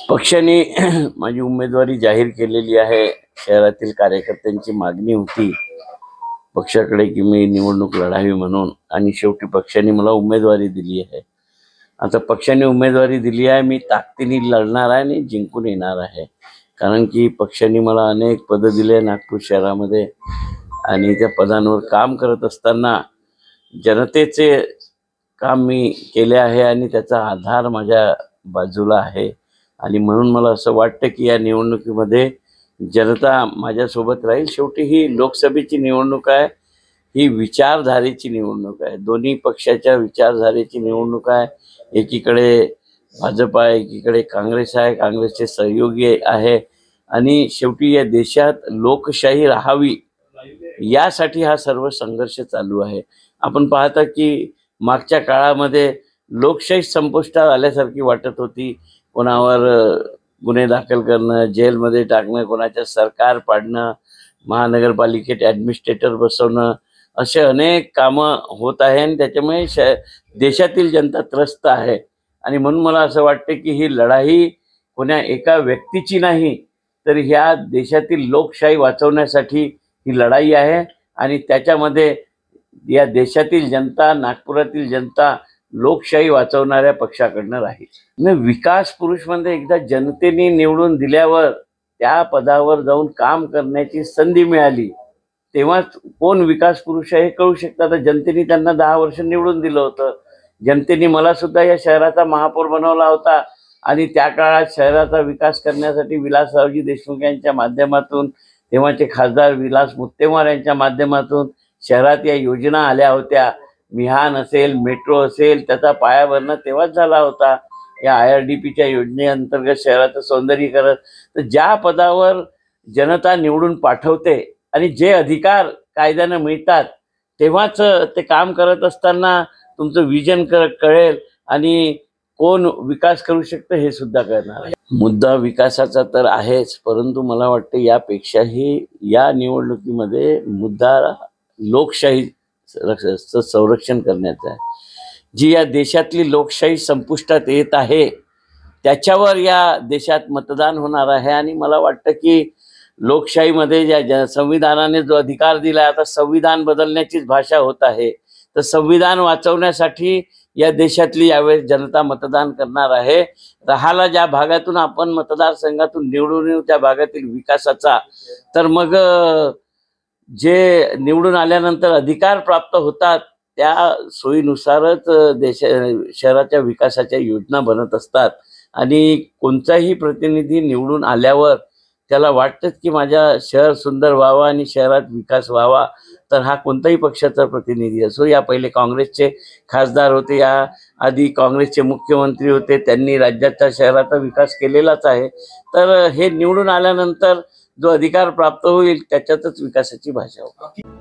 पक्षाने माझी उमेदवारी जाहीर केलेली आहे। शहरातील कार्यकर्त्यांची मागणी होती पक्षाकडे की मी निवडणूक लढावी म्हणून, आणि शेवटी पक्षाने मला उमेदवारी दिली आहे। आता पक्षाने उमेदवारी दिली आहे, मी ताकदीने लढणार आहे आणि जिंकून येणार आहे। कारण की पक्षाने मला अनेक पद दिले नागपूर शहरामध्ये, आणि त्या पदांवर काम करत असताना जनतेचे काम मी केले आहे आणि त्याचा आधार माझ्या बाजूला आहे। आणि म्हणून मला असं वाटतं की या निवडणुकीमध्ये जनता माझ्यासोबत राहील। शेवटी ही लोकसभेची निवडणूक आहे, ही विचारधारेची निवडणूक आहे, दोन्ही पक्षाच्या विचारधारेची निवडणूक आहे। एकीकडे भाजप आहे, एकीकडे काँग्रेस आहे, काँग्रेसचे सहयोगी आहे, आणि शेवटी या देशात लोकशाही राहावी यासाठी हा सर्व संघर्ष चालू आहे। आपण पाहता की मागच्या काळामध्ये लोकशाही संपुष्टात आल्यासारखी वाटत होती। कोणावर गुन्हे दाखल करणं, जेलमध्ये टाकणं, कोणाच्या सरकार पाडणं, महानगरपालिकेत ॲडमिनिस्ट्रेटर बसवणं, असे अनेक कामं होत आहे आणि त्याच्यामुळे देशातील जनता त्रस्त आहे। आणि म्हणून मला असं वाटतं की ही लढाई कोण्या एका व्यक्तीची नाही, तर ह्या देशातील लोकशाही वाचवण्यासाठी ही लढाई आहे। आणि त्याच्यामध्ये या देशातील जनता, नागपुरातील जनता लोकशाही वाचवणाऱ्या पक्षाकडनं राहील। विकास पुरुष म्हणजे एकदा जनतेने निवडून दिल्यावर त्या पदावर जाऊन काम करण्याची संधी मिळाली तेव्हाच कोण विकास पुरुष आहे हे कळू शकतं। आता जनतेने त्यांना 10 वर्ष निवडून दिलं होतं। जनतेने मला सुद्धा या शहराचा महापौर बनवला होता, आणि त्या काळात शहराचा विकास करण्यासाठी विलासरावजी देशमुख यांच्या माध्यमातून, तेव्हाचे खासदार विलास मुत्तेमवार यांच्या माध्यमातून शहरात या योजना आल्या होत्या। मिहान असेल, मेट्रो असेल, त्याचा पायाभरणं तेव्हाच झाला होता। या IRDPच्या योजनेअंतर्गत शहराचं सौंदर्यीकरण। तर ज्या पदावर जनता निवडून पाठवते आणि जे अधिकार कायद्यानं मिळतात तेव्हाच ते काम करत असताना तुमचं विजन कळेल आणि कोण विकास करू शकतं हे सुद्धा कळणार आहे। मुद्दा विकासाचा तर आहेच, परंतु मला वाटतं यापेक्षाही या निवडणुकीमध्ये मुद्दा लोकशाहीचं संरक्षण करण्याचा आहे। जी या देशातली लोकशाही संपुष्टात येत आहे त्याच्यावर या देशात मतदान होणार आहे। आणि मला वाटतं की लोकशाहीमध्ये ज्या संविधानाने जो अधिकार दिला, आता संविधान बदलण्याचीच भाषा होत आहे, तर संविधान वाचवण्यासाठी या देशातली यावेळेस जनता मतदान करणार आहे। राहायला ज्या भागातून आपण मतदारसंघातून निवडून येऊ त्या भागातील विकासाचा, तर मग जे निवडून आल्यानंतर अधिकार प्राप्त होतात त्या सोयीनुसारच शहराच्या विकासाच्या योजना बनत असतात। आणि कोणताही प्रतिनिधी निवडून आल्यावर त्याला वाटतंच की माझ्या शहर सुंदर व्हावं आणि शहरात विकास व्हावा, तर हा कोणताही पक्षाचा प्रतिनिधी असो। या पहिले काँग्रेसचे खासदार होते, या आधी काँग्रेसचे मुख्यमंत्री होते, त्यांनी राज्याचा शहराचा विकास केलेलाच आहे। तर हे निवडून आल्यानंतर जो अधिकार प्राप्त होईल त्याच्यातच विकासाची भाषा होईल।